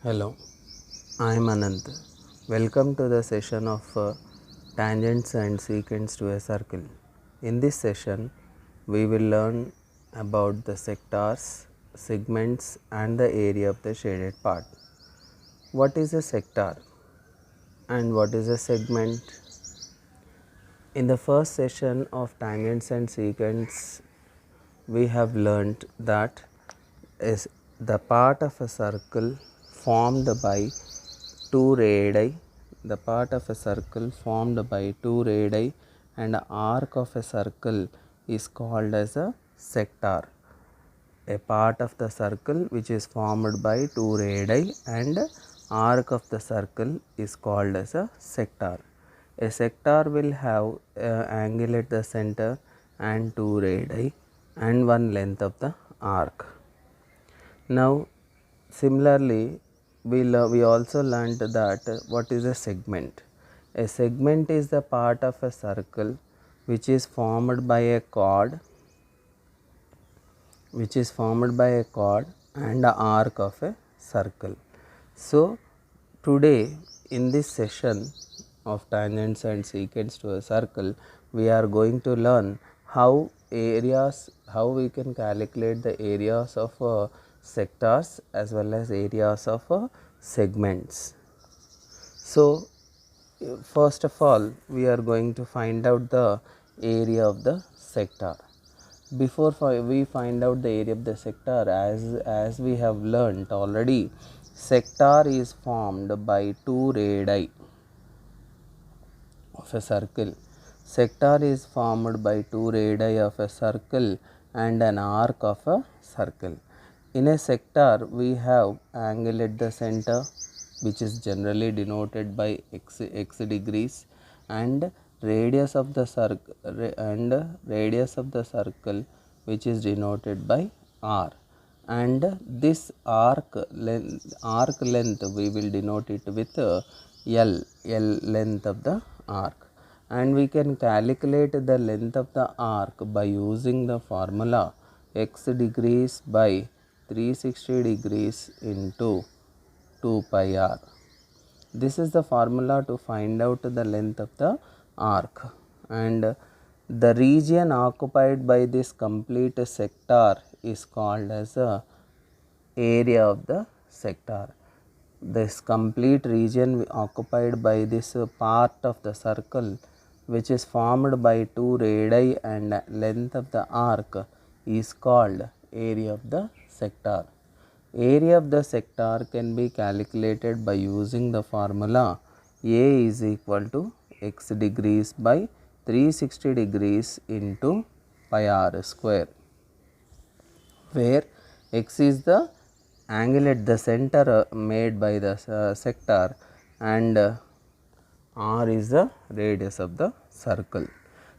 Hello, I am Anant. Welcome to the session of tangents and secants to a circle. In this session, we will learn about the sectors, segments, and the area of the shaded part. What is a sector and what is a segment? In the first session of tangents and secants, we have learnt that is the part of a circle formed by two radii, the part of a circle formed by two radii and arc of a circle is called as a sector. A part of the circle which is formed by two radii and arc of the circle is called as a sector. A sector will have angle at the center and two radii and one length of the arc. Now similarly we also learnt that what is a segment. A segment is the part of a circle which is formed by a chord and the arc of a circle. So today in this session of tangents and secants to a circle, we are going to learn how we can calculate the areas of sectors as well as areas of segments. So first of all, we are going to find out the area of the sector. Before we find out the area of the sector, as we have learnt already, sector is formed by two radii of a circle. Sector is formed by two radii of a circle and an arc of a circle. In a sector, we have angle at the center, which is generally denoted by x degrees, and radius of the circle which is denoted by r, and this arc length we will denote it with l length of the arc, and we can calculate the length of the arc by using the formula x degrees by 360 degrees into 2 pi r. This is the formula to find out the length of the arc, and the region occupied by this complete sector is called as the area of the sector. This complete region occupied by this part of the circle which is formed by two radii and length of the arc is called area of the sector. Area of the sector can be calculated by using the formula A is equal to x degrees by 360 degrees into pi r square, where x is the angle at the center made by the sector and r is the radius of the circle.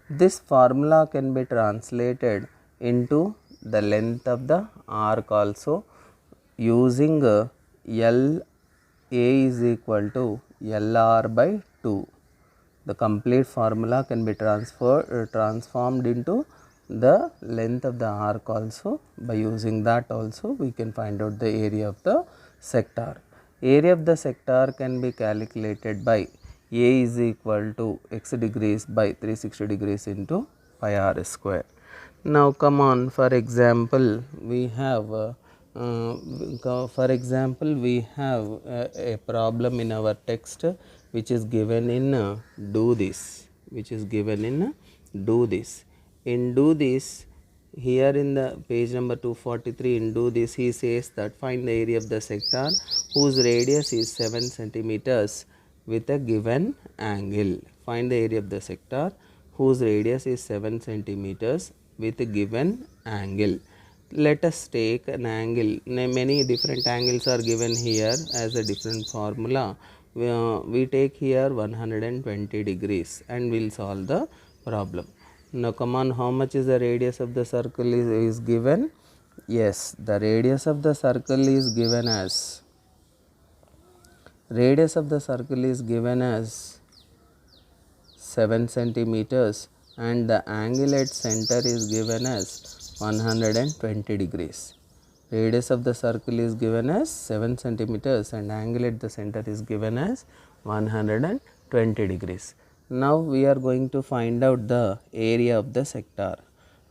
This formula can be translated into the length of the arc also using L A is equal to LR by 2. The complete formula can be transformed into the length of the arc also. By using that also we can find out the area of the sector. Area of the sector can be calculated by A is equal to x degrees by 360 degrees into pi r square. Now come on, for example we have a problem in our text which is given in do this, in do this. Here in the page number 243 in do this, he says that find the area of the sector whose radius is 7 centimeters with a given angle. Find the area of the sector whose radius is 7 centimeters with a given angle. Let us take an angle. Many different angles are given here as a different formula. We take here 120 degrees and we will solve the problem. Now come on, how much is the radius of the circle is given? Yes, the radius of the circle is given as 7 centimeters and the angle at center is given as 120 degrees. Radius of the circle is given as 7 centimeters and angle at the center is given as 120 degrees. Now we are going to find out the area of the sector.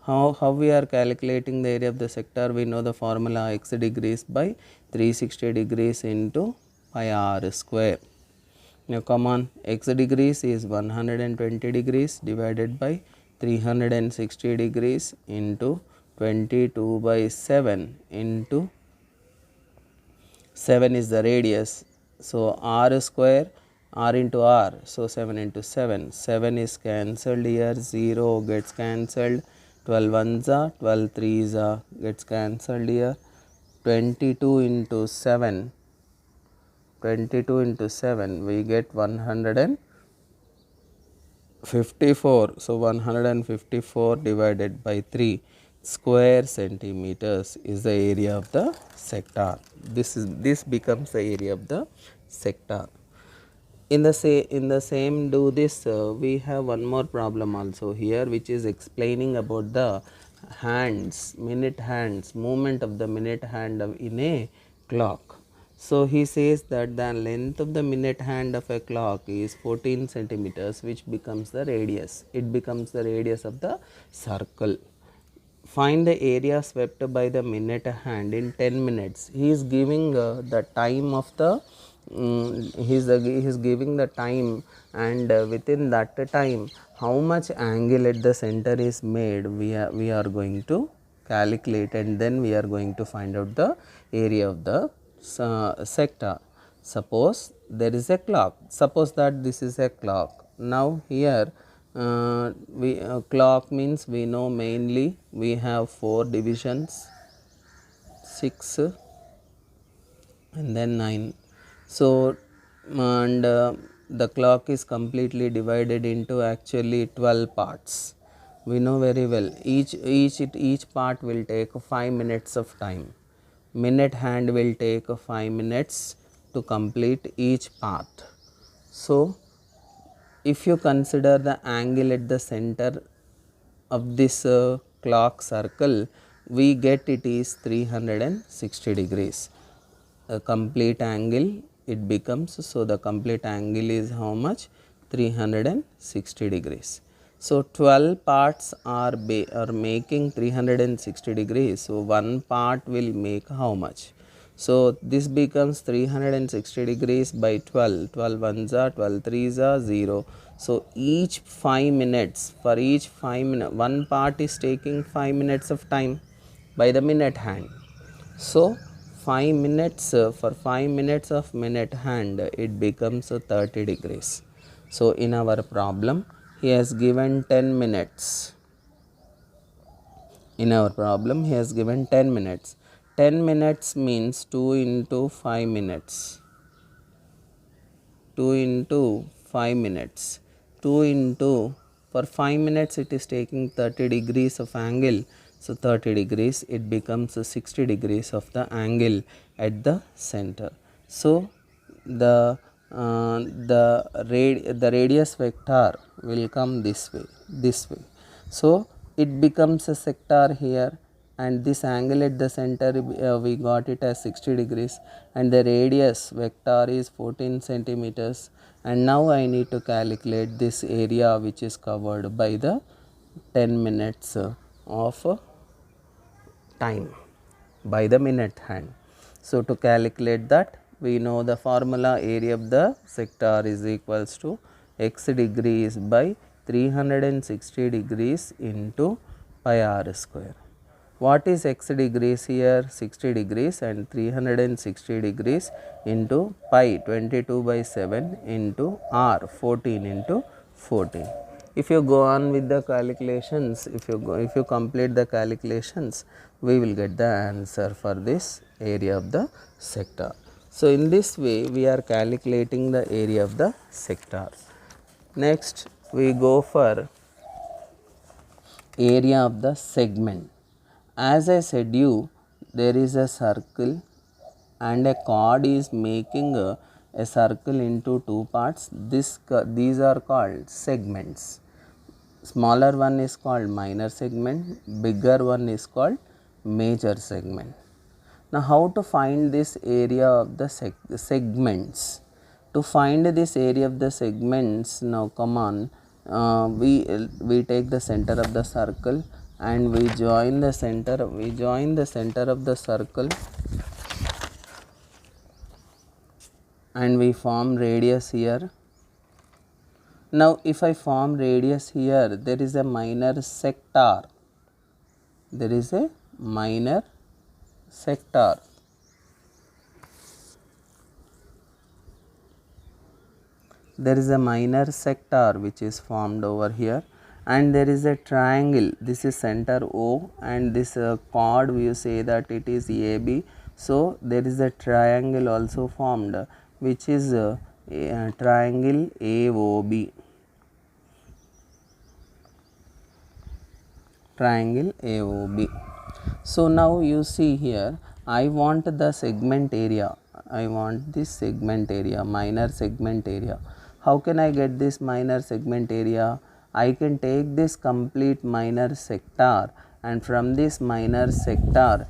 How we are calculating the area of the sector? We know the formula x degrees by 360 degrees into pi r square. Now come on, x degrees is 120 degrees divided by 360 degrees into 22 by 7 into 7 is the radius. So r square, r into r, so 7 into 7, 7 is cancelled here, 0 gets cancelled, 12 ones are, 12 threes are gets cancelled here, 22 into 7, 22 into 7 we get 154. So 154 divided by 3 square centimeters is the area of the sector. This becomes the area of the sector. In the same do this, we have one more problem also here, which is explaining about the hands, minute hands, movement of the minute hand in a clock. So he says that the length of the minute hand of a clock is 14 centimeters, which becomes the radius. It becomes the radius of the circle. Find the area swept by the minute hand in 10 minutes. He is giving the time of the he is giving the time, and within that time how much angle at the center is made, we are going to calculate, and then we are going to find out the area of the sector. Suppose there is a clock, suppose that this is a clock. Now here clock means we know mainly we have 4 divisions, 6 and then 9. So and the clock is completely divided into actually 12 parts. We know very well each part will take 5 minutes of time. Minute hand will take 5 minutes to complete each part. So if you consider the angle at the center of this clock circle, we get it is 360 degrees. A complete angle it becomes, so the complete angle is how much? 360 degrees. So 12 parts are making 360 degrees. So one part will make how much? So this becomes 360 degrees by 12. 12 ones are, 12 threes are, 0. So each 5 minutes, for each 5 minutes, one part is taking 5 minutes of time by the minute hand. So 5 minutes, for 5 minutes of minute hand it becomes 30 degrees. So in our problem he has given 10 minutes. In our problem he has given 10 minutes. 10 minutes means 2 into 5 minutes. 2 into 5 minutes. 2 into, for 5 minutes it is taking 30 degrees of angle. So 30 degrees, it becomes 60 degrees of the angle at the center. So the radius vector will come this way. So it becomes a sector here, and this angle at the center we got it as 60 degrees, and the radius vector is 14 centimeters. And now I need to calculate this area which is covered by the 10 minutes of time by the minute hand. So to calculate that, we know the formula area of the sector is equals to x degrees by 360 degrees into pi r square. What is x degrees here? 60 degrees, and 360 degrees into pi 22 by 7 into r 14 into 14. If you go on with the calculations, if you complete the calculations, we will get the answer for this area of the sector. So in this way we are calculating the area of the sector. Next we go for area of the segment. As I said you, there is a circle and a chord is making a circle into two parts. These are called segments. Smaller one is called minor segment, bigger one is called major segment. Now how to find this area of the segments? To find this area of the segments, now come on, we take the center of the circle and we join the center of the circle and we form radius here. Now if I form radius here, there is a minor sector, there is a minor sector. There is a minor sector which is formed over here, and there is a triangle. This is center O, and this chord we say that it is AB. So there is a triangle also formed, which is triangle AOB. Triangle AOB. So now you see here, I want the segment area. I want this segment area, minor segment area. How can I get this minor segment area? I can take this complete minor sector, and from this minor sector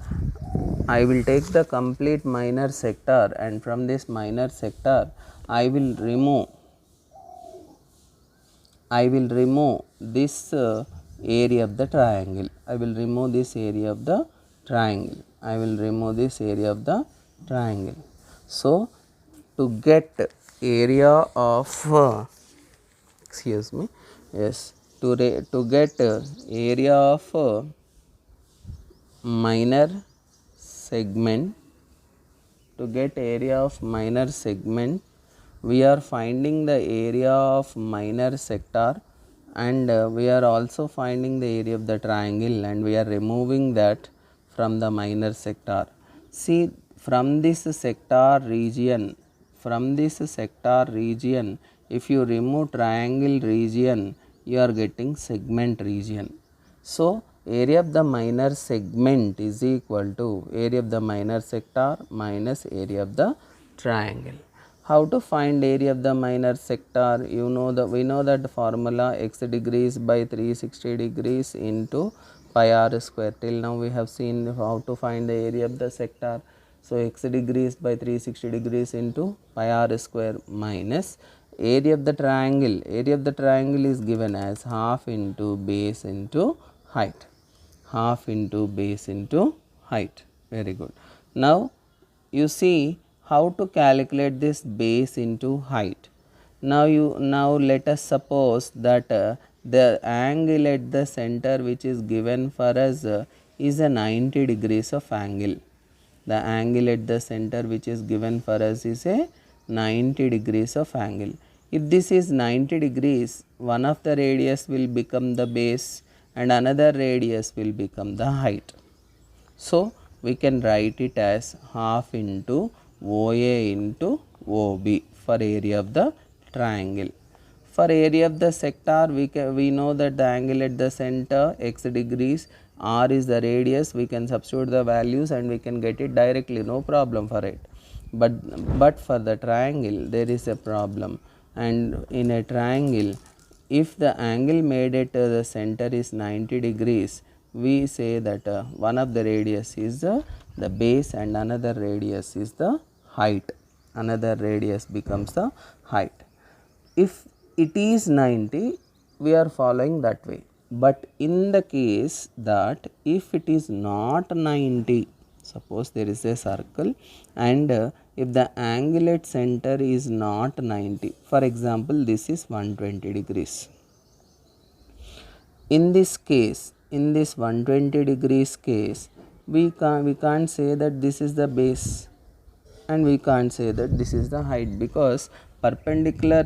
I will take the complete minor sector, and from this minor sector I will remove this area of the triangle. I will remove this area of the triangle. I will remove this area of the triangle. So to get area of excuse me, yes, to get area of minor segment, to get area of minor segment, we are finding the area of minor sector, and we are also finding the area of the triangle, and we are removing that from the minor sector. See, from this sector region, if you remove triangle region, you are getting segment region. So area of the minor segment is equal to area of the minor sector minus area of the triangle. How to find area of the minor sector? We know that formula x degrees by 360 degrees into pi r square. Till now we have seen how to find the area of the sector. So x degrees by 360 degrees into pi r square minus area of the triangle. Area of the triangle is given as half into base into height. Half into base into height. Very good. Now you see how to calculate this base into height. Now let us suppose that the angle at the center which is given for us is a 90 degrees of angle. The angle at the center which is given for us is a 90 degrees of angle. If this is 90 degrees, one of the radius will become the base and another radius will become the height. So we can write it as half into OA into OB for area of the triangle. For area of the sector, we know that the angle at the center x degrees, r is the radius. We can substitute the values and we can get it directly, no problem for it. But for the triangle there is a problem, and in a triangle, if the angle made at the center is 90 degrees, we say that one of the radius is the base and another radius is the height. Another radius becomes the height. If it is 90, we are following that way. But in the case that if it is not 90, suppose there is a circle and if the angle at center is not 90, for example this is 120 degrees. In this case, in this 120 degrees case, we can't say that this is the base and we can't say that this is the height, because perpendicular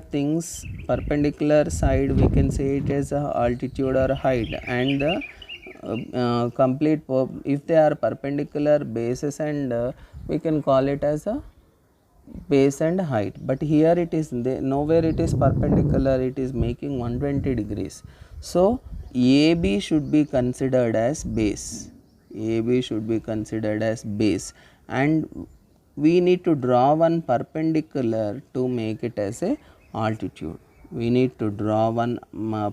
side we can say it as altitude or height, and the complete if they are perpendicular bases, and we can call it as a base and height. But here it is nowhere it is perpendicular, it is making 120 degrees. So AB should be considered as base. AB should be considered as base, and we need to draw one perpendicular to make it as a altitude. We need to draw one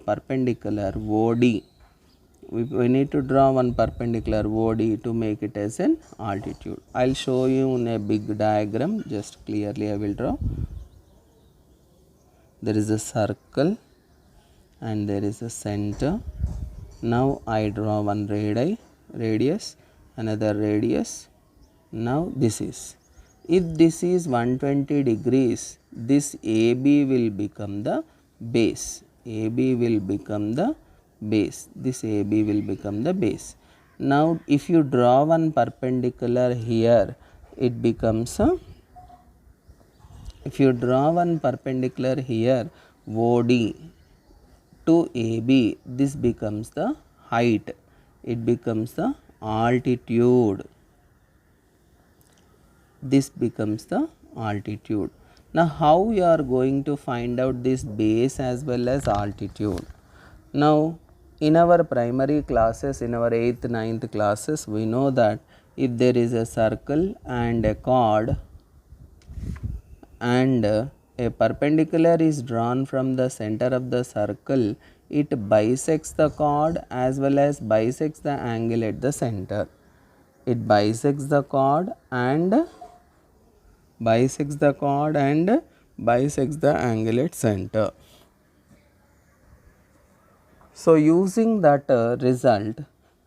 perpendicular OD. we need to draw one perpendicular OD to make it as an altitude. I'll show you in a big diagram, just clearly I will draw. There is a circle and there is a center. Now I draw one radius, another radius. Now this is, if this is 120 degrees, this AB will become the base. AB will become the base. This AB will become the base. Now if you draw one perpendicular here, it becomes a, if you draw one perpendicular here, OD to AB, this becomes the height. It becomes the altitude. This becomes the altitude. Now how you are going to find out this base as well as altitude? Now in our primary classes, in our 8th, 9th classes, we know that if there is a circle and a chord and a perpendicular is drawn from the center of the circle, it bisects the chord as well as bisects the angle at the center. It bisects the chord and bisects the angle at center. So using that result,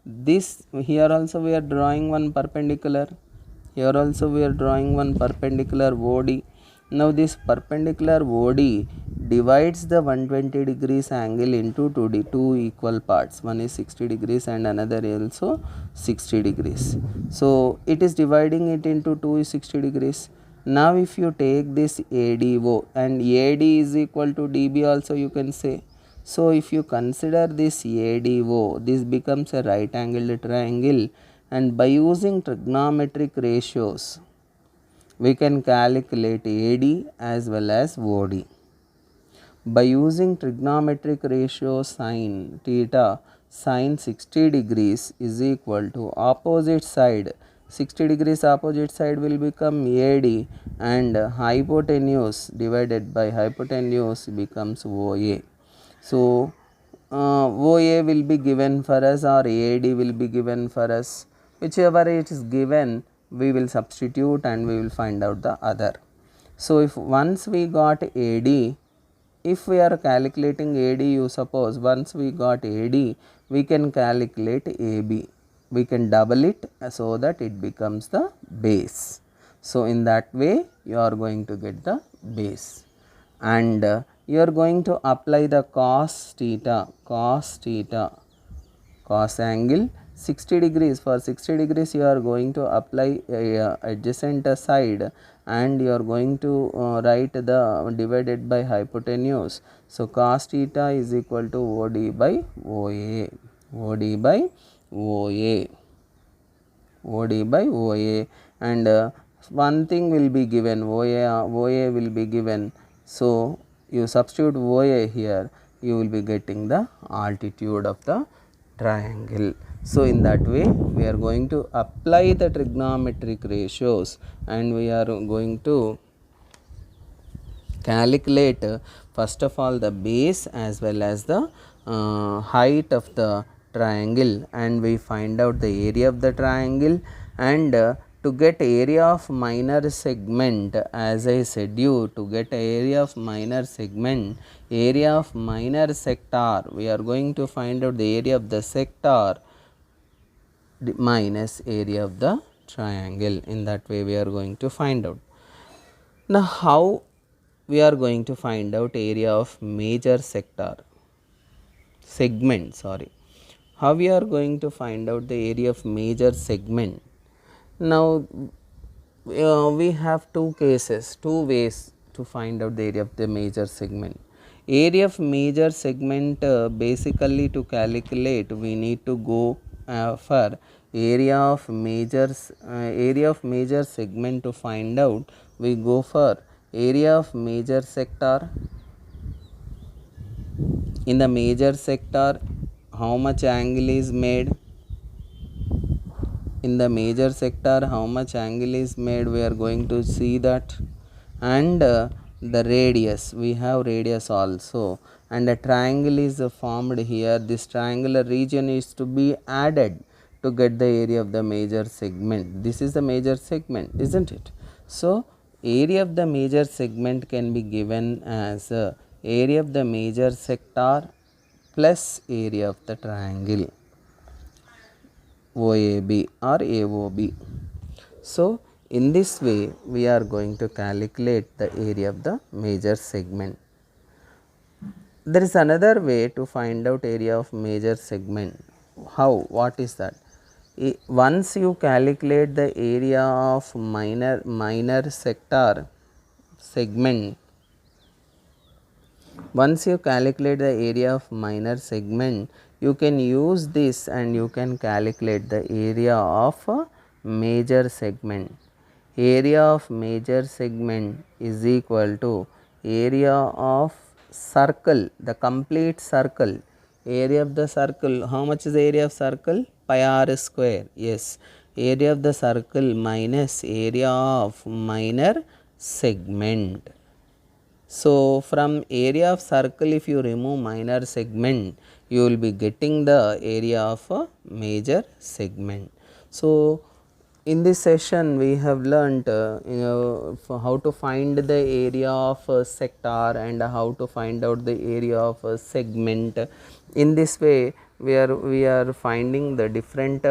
this here also we are drawing one perpendicular, here also we are drawing one perpendicular OD. Now this perpendicular OD divides the 120 degrees angle into two equal parts. One is 60 degrees and another also 60 degrees. So it is dividing it into 60 degrees. Now if you take this ADO, and AD is equal to DB also you can say. So if you consider this ADO, this becomes a right angled triangle, and by using trigonometric ratios, we can calculate AD as well as OD. By using trigonometric ratio sin theta, sin 60 degrees is equal to opposite side. 60 degrees opposite side will become AD, and hypotenuse divided by hypotenuse becomes OA. So OA will be given for us or AD will be given for us. Whichever it is given, we will substitute and we will find out the other. So if once we got AD, if we are calculating AD, you suppose once we got AD, we can calculate AB. We can double it so that it becomes the base. So in that way you are going to get the base, and you are going to apply the cos theta, cos angle 60 degrees. For 60 degrees you are going to apply adjacent side, and you are going to write the divided by hypotenuse. So cos theta is equal to OD by OA, OD by OA, OD by OA, and one thing will be given, OA will be given. So you substitute OA here, you will be getting the altitude of the triangle. So in that way we are going to apply the trigonometric ratios, and we are going to calculate first of all the base as well as the height of the triangle, and we find out the area of the triangle. And to get area of minor segment, as I said you, to get area of minor segment, area of minor sector, we are going to find out the area of the sector minus area of the triangle. In that way we are going to find out. Now how we are going to find out area of major segment, how we are going to find out the area of major segment? Now we have two ways to find out the area of the major segment. Area of major segment, basically to calculate we need to go for area of major segment. To find out, we go for area of major sector. In the major sector, how much angle is made? In the major sector, how much angle is made, we are going to see that. And the radius, we have radius also. and a triangle is formed here. This triangular region is to be added to get the area of the major segment. This is the major segment, isn't it? So, area of the major segment can be given as area of the major sector plus area of the triangle OAB or AOB. So, in this way we are going to calculate the area of the major segment. There is another way to find out area of major segment. How? What is that? Once you calculate the area of minor sector segment, once you calculate the area of minor segment, you can use this and you can calculate the area of a major segment. Area of major segment is equal to area of circle, the complete circle. Area of the circle, how much is the area of circle? Pi r square. Yes, area of the circle minus area of minor segment. So, from area of circle, if you remove minor segment, you will be getting the area of a major segment. So, in this session we have learnt for how to find the area of a sector and how to find out the area of a segment. In this way we are finding the different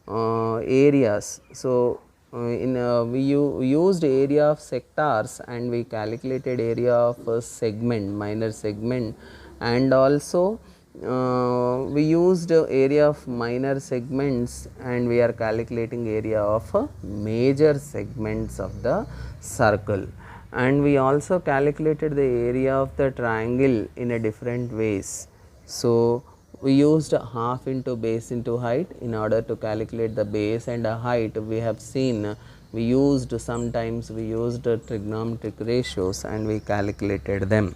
areas. So, we used area of sectors and we calculated area of segment, minor segment, and also we used area of minor segments and we are calculating area of major segments of the circle, and we also calculated the area of the triangle in a different ways. So, we used half into base into height in order to calculate the base and height. We have seen we used sometimes we used trigonometric ratios and we calculated them.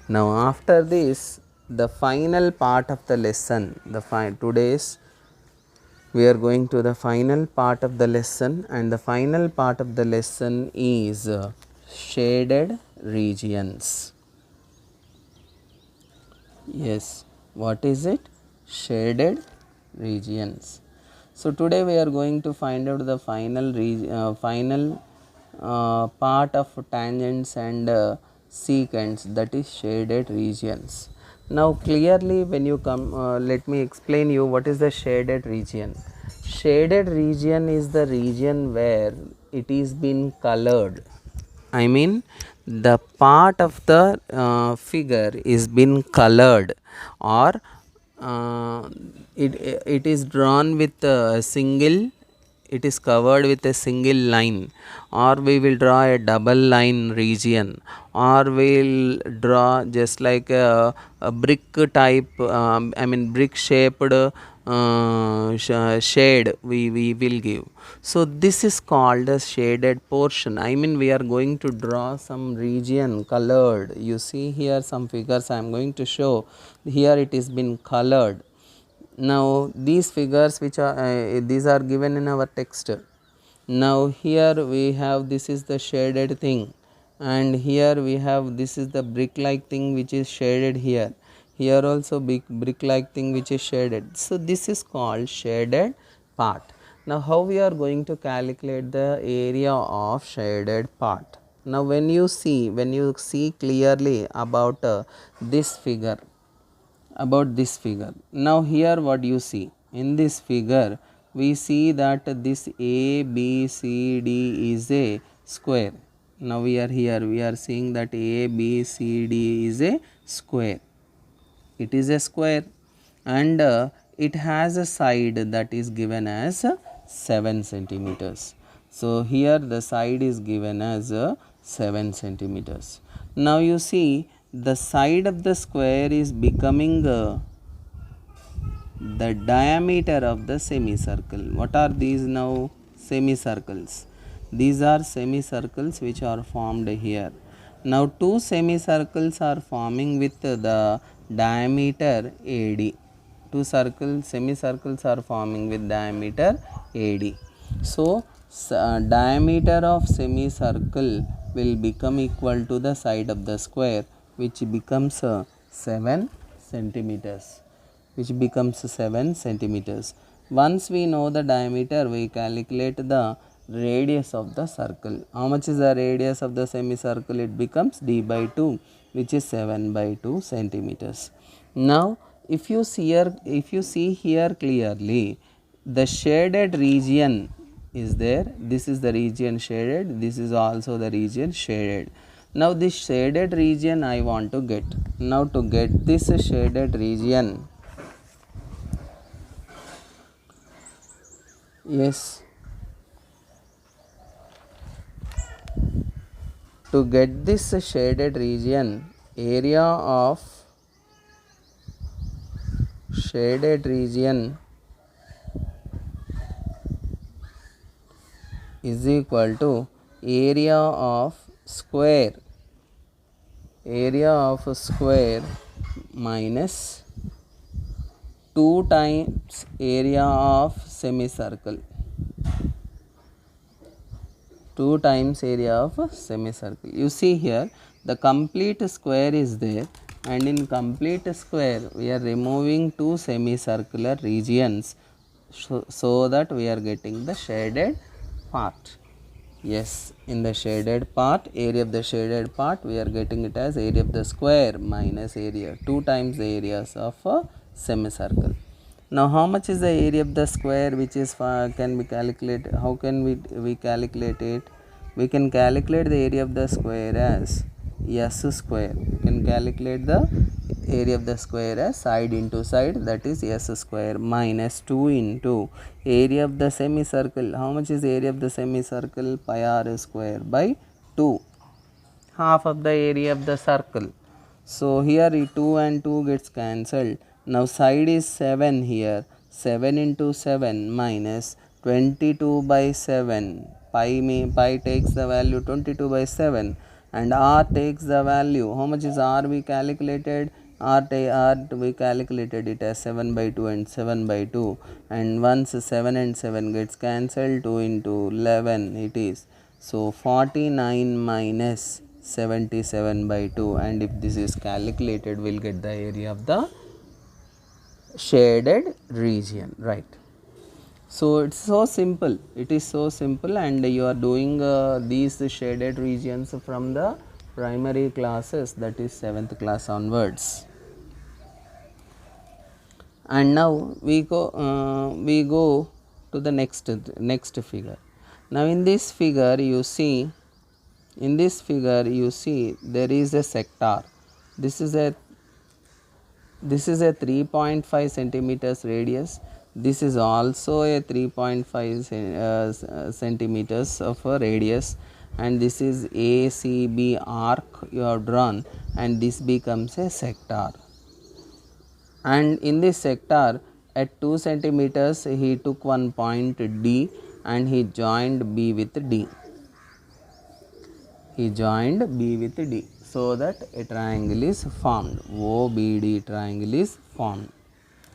Now, after this, the final part of the lesson, today's we are going to the final part of the lesson, and the final part of the lesson is shaded regions. Yes, what is it? Shaded regions. So, today we are going to find out the final part of tangents and secants, that is shaded regions. Now, clearly when you come, let me explain you what is the shaded region. Shaded region is the region where it is been colored. I mean, the part of the figure is been colored, or it is drawn with a single, it is covered with a single line, or we will draw a double line region, or we will draw just like a brick type, I mean brick shaped shade we will give. So, this is called a shaded portion. I mean, we are going to draw some region colored. You see here some figures I am going to show. Here it is been colored. Now, these figures which are these are given in our text. Now, here we have this is the shaded thing, and here we have this is the brick like thing which is shaded here. Here also big brick like thing which is shaded. So, this is called shaded part. Now, how we are going to calculate the area of shaded part? Now, when you see clearly about this figure, now here what you see in this figure, we see that this A B C D is a square. Now, we are here, we are seeing that A B C D is a square. It is a square, and it has a side that is given as 7 centimeters. So, here the side is given as 7 centimeters. Now, you see the side of the square is becoming the diameter of the semicircle. What are these now? Semicircles. These are semicircles which are formed here. Now, two semicircles are forming with the diameter AD. Two semicircles are forming with diameter AD. So, diameter of semicircle will become equal to the side of the square, which becomes 7 centimeters, which becomes 7 centimeters. Once we know the diameter, we calculate the radius of the circle. How much is the radius of the semicircle? It becomes d by 2, which is 7 by 2 centimeters. Now if you see here clearly, the shaded region is there. This is the region shaded, this is also the region shaded. Now this shaded region I want to get. Now to get this shaded region, yes, to get this shaded region, area of shaded region is equal to area of square minus 2 times area of semicircle. 2 times area of semicircle. You see here the complete square is there, and in complete square we are removing 2 semicircular regions, so that we are getting the shaded part. Yes, in the shaded part, area of the shaded part, we are getting it as area of the square minus area, 2 times the areas of a semicircle. Now how much is the area of the square, which is can be calculated? How can we calculate it? We can calculate the area of the square as s square. We can calculate the area of the square as side into side, that is s square, minus 2 into area of the semicircle. How much is area of the semicircle? Pi r square by 2, half of the area of the circle. So here 2 and 2 gets cancelled. Now side is 7 here, 7 into 7 minus 22 by 7. Pi takes the value 22 by 7, and r takes the value. How much is r we calculated? R we calculated it as 7 by 2 and 7 by 2, and once 7 and 7 gets cancelled, 2 into 11 it is. So 49 minus 77 by 2, and if this is calculated, we'll get the area of the shaded region, right? So it's so simple, it is so simple, and you are doing these shaded regions from the primary classes, that is 7th class onwards. And now we go to the next figure. Now in this figure you see there is a sector. This is a 3.5 centimeters radius. This is also a 3.5 centimeters of a radius, and this is ACB arc you have drawn, and this becomes a sector. And in this sector at 2 centimeters he took one point D, and he joined B with D. So that a triangle is formed. OBD triangle is formed.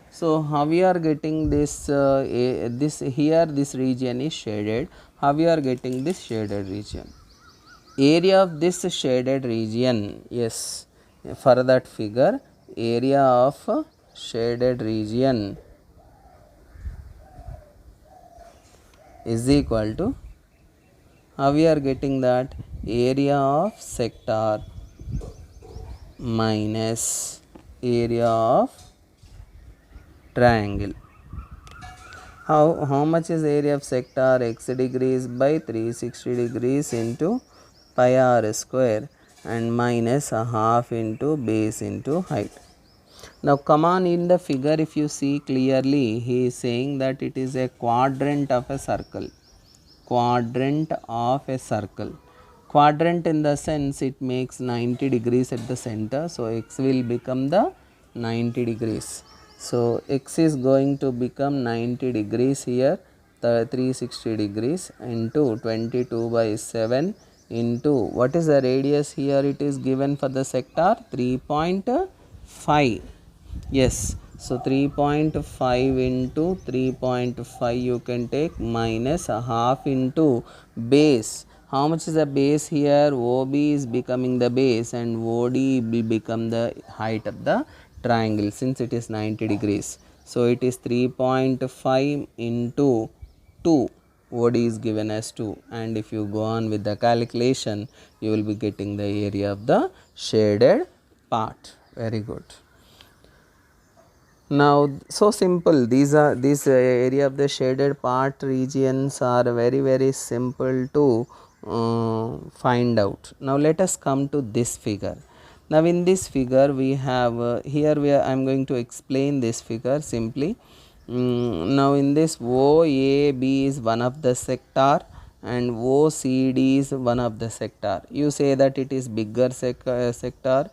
So how we are getting this? This region is shaded. How we are getting this shaded region? Area of this shaded region, yes, for that figure, area of shaded region is equal to, how we are getting that? Area of sector minus area of triangle. How much is area of sector? X degrees by 360 degrees into pi r square, and minus a half into base into height. Now come on, in the figure if you see clearly, he is saying that it is a quadrant of a circle. Quadrant in the sense it makes 90 degrees at the center, so x will become the 90 degrees. So x is going to become 90 degrees here, 360 degrees into 22 by 7 into, what is the radius here? It is given for the sector 3.5. Yes, so 3.5 into 3.5 you can take, minus a half into base. How much is the base here? OB is becoming the base and OD will become the height of the triangle since it is 90 degrees. So it is 3.5 into 2. OD is given as 2, and if you go on with the calculation, you will be getting the area of the shaded part. Very good. Now, so simple, these area of the shaded part regions are very simple to find out. Now let us come to this figure. Now in this figure we have I am going to explain this figure simply. Now in this OAB is one of the sector and OCD is one of the sector. You say that it is bigger sector,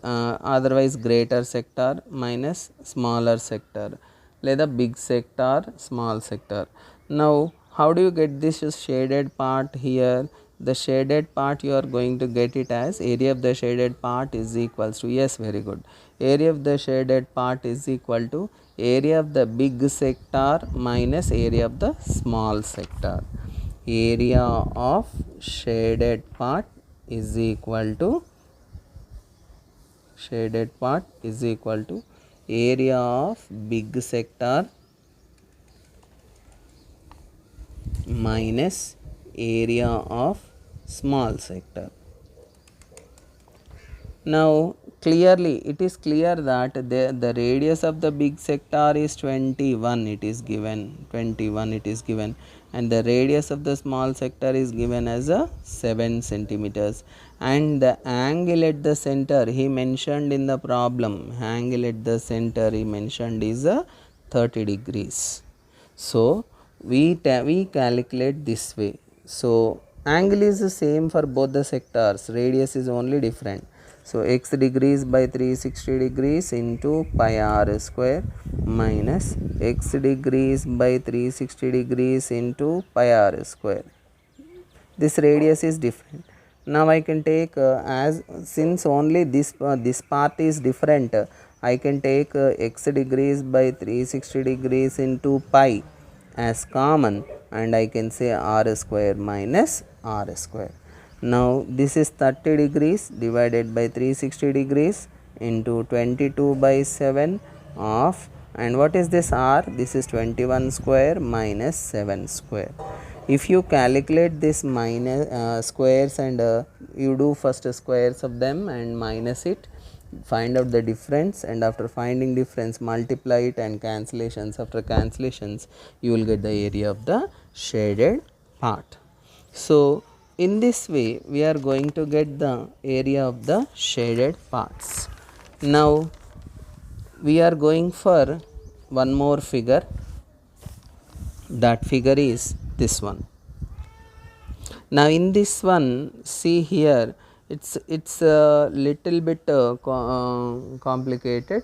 otherwise greater sector minus smaller sector, లేదా big sector, small sector. Now how do you get this shaded part here? The shaded part you are going to get it as area of the shaded part is equals to, yes, very good, area of the shaded part is equal to area of the big sector minus area of the small sector. Area of shaded part is equal to area of big sector minus area of small sector. Now clearly it is clear that the radius of the big sector is 21, it is given 21, it is given, and the radius of the small sector is given as a 7 centimeters, and the angle at the center he mentioned in the problem, angle at the center he mentioned is a 30 degrees. So we calculate this way. So angle is the same for both the sectors, radius is only different. So x degrees by 360 degrees into pi r square minus x degrees by 360 degrees into pi r square. This radius is different. Now I can take as since only this part is different, I can take x degrees by 360 degrees into pi as common, and I can say r square minus r square. Now this is 30 degrees divided by 360 degrees into 22 by 7 of, and what is this r? This is 21 square minus 7 square. If you calculate this minus squares and you do first squares of them and minus it, find out the difference, and after finding difference multiply it and cancellations, after cancellations you will get the area of the shaded part. So in this way we are going to get the area of the shaded parts. Now we are going for one more figure. That figure is this one. Now in this one, see here, it's a little bit complicated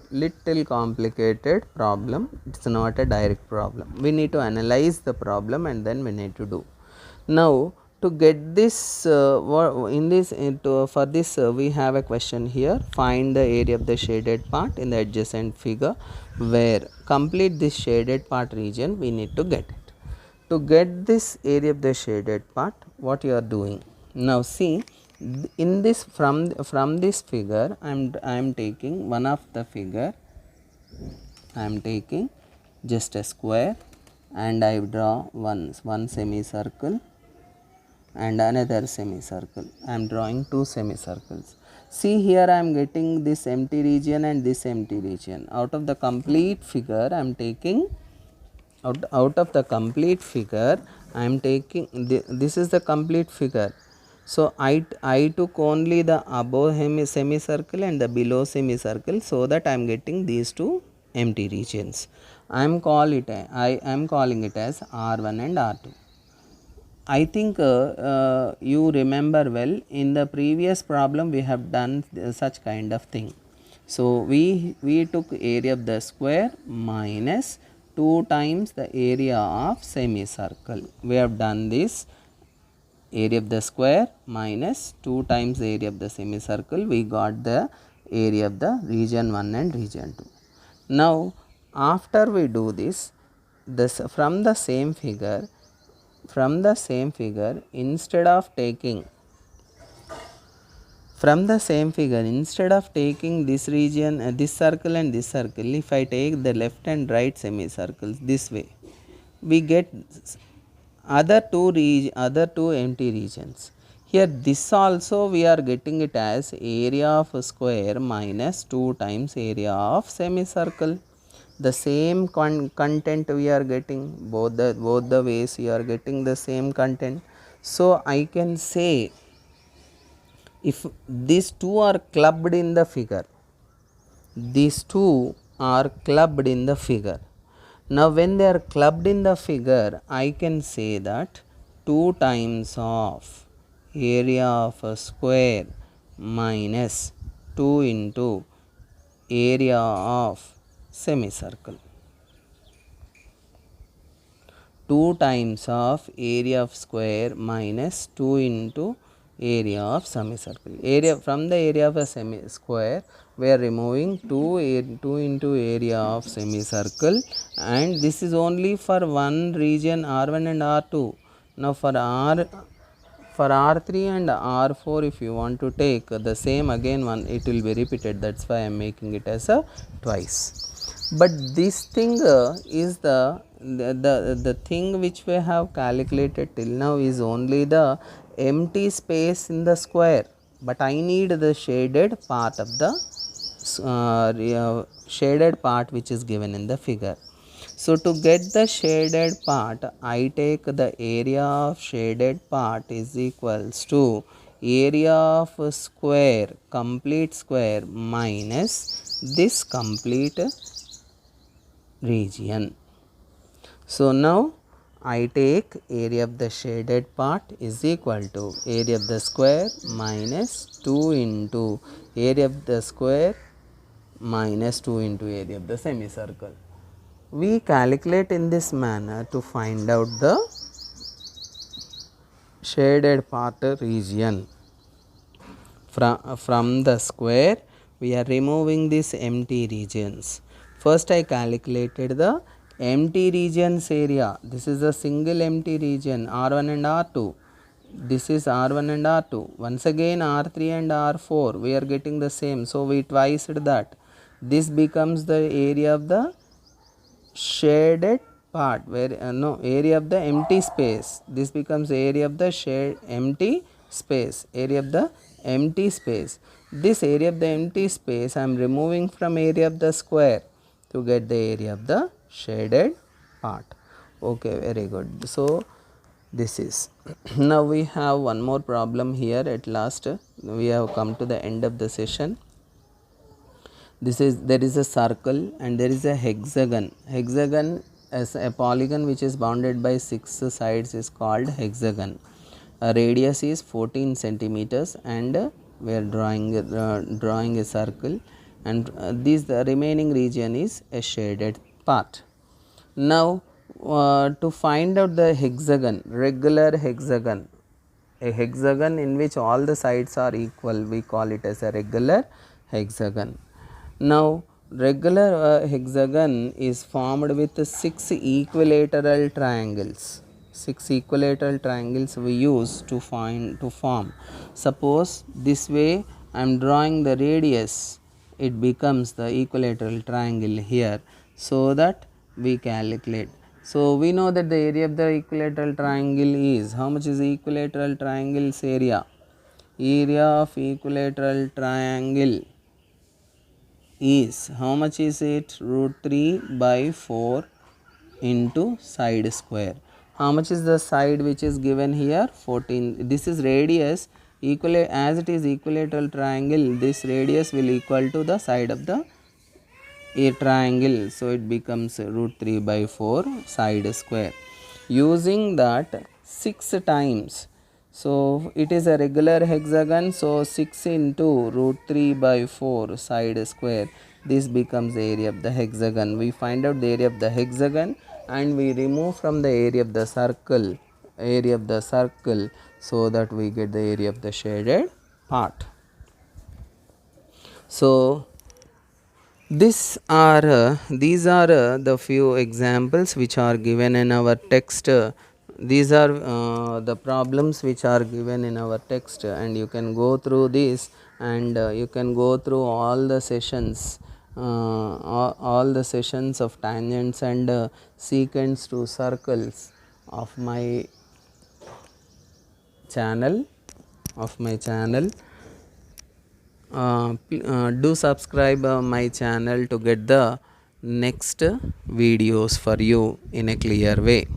problem. It's not a direct problem. We need to analyze the problem and then we need to do. Now to get this for this we have a question here. Find the area of the shaded part in the adjacent figure, where complete this shaded part region we need to get it. To get this area of the shaded part, what you are doing? Now see, in this from this figure I am taking one of the figure, I am taking just a square and I draw one semicircle and another semicircle. I am drawing two semicircles. See here I am getting this empty region and this empty region. Out of the complete figure I am taking out of the complete figure I am taking this is the complete figure. So I took only the above semicircle and the below semicircle, so that I am getting these two empty regions. I am calling it as R1 and R2. I think you remember well, in the previous problem we have done such kind of thing. So we took area of the square minus 2 times the area of semicircle. We have done this, area of the square minus 2 times the area of the semicircle. We got the area of the region 1 and region 2. Now after we do this from the same figure from the same figure, instead of taking this region, this circle and this circle, if I take the left and right semicircles this way, we get other two empty regions. Here this also we are getting it as area of a square minus 2 times area of semicircle. The same content we are getting, both the ways we are getting the same content. So I can say, if these two are clubbed in the figure, now when they are clubbed in the figure, I can say that 2 times of area of a square minus 2 into area of semicircle. 2 times of area of square minus 2 into area of semicircle. From the area of a square, we are removing 2 into area of semicircle, and this is only for one region R1 and R2. Now for R3 and R4, if you want to take the same again one, it will be repeated. That's why I am making it as a twice. But this thing is the thing which we have calculated till now is only the empty space in the square, but I need the shaded part of the shaded part which is given in the figure. So to get the shaded part, I take the area of shaded part is equals to area of a square, complete square, minus this complete region. So now I take area of the shaded part is equal to area of the square minus 2 into area of the square minus 2 into area of the semicircle. We calculate in this manner to find out the shaded part region. From the square, we are removing these empty regions. First I calculated the empty regions area. This is a single empty region, R1 and R2. This is R1 and R2. Once again R3 and R4, we are getting the same. So we twice that. This becomes the area of the shaded part, where area of the empty space. This becomes area of the empty space, area of the empty space. This area of the empty space I am removing from area of the square to get the area of the shaded part. Okay, very good. So this is now we have one more problem here. At last we have come to the end of the session. There is a circle and there is a hexagon. Hexagon as a polygon which is bounded by 6 sides is called hexagon. Radius is 14 centimeters, and we are drawing a circle, and the remaining region is a shaded part. Now to find out the hexagon, regular hexagon, a hexagon in which all the sides are equal, we call it as a regular hexagon. Now regular hexagon is formed with 6 equilateral triangles. 6 equilateral triangles we use to form. Suppose this way I am drawing the radius, it becomes the equilateral triangle here, so that we calculate. So we know that the area of the equilateral triangle is, how much is equilateral triangle's area? Area of equilateral triangle is, how much is it? Root 3 by 4 into side square. How much is the side which is given here? 14. This is radius. As it is equilateral triangle, this radius will equal to the side of the triangle. So it becomes root 3 by 4 side square. Using that 6 times. So it is a regular hexagon, so 6 into root 3 by 4 side square, this becomes the area of the hexagon. We find out the area of the hexagon and we remove from the area of the circle, so that we get the area of the shaded part. So these are the few examples which are given in our text these are the problems which are given in our text, and you can go through this, and you can go through all the sessions, all the sessions of tangents and secants to circles of my channel. Do subscribe my channel to get the next videos for you in a clear way.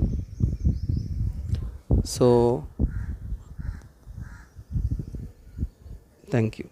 So thank you.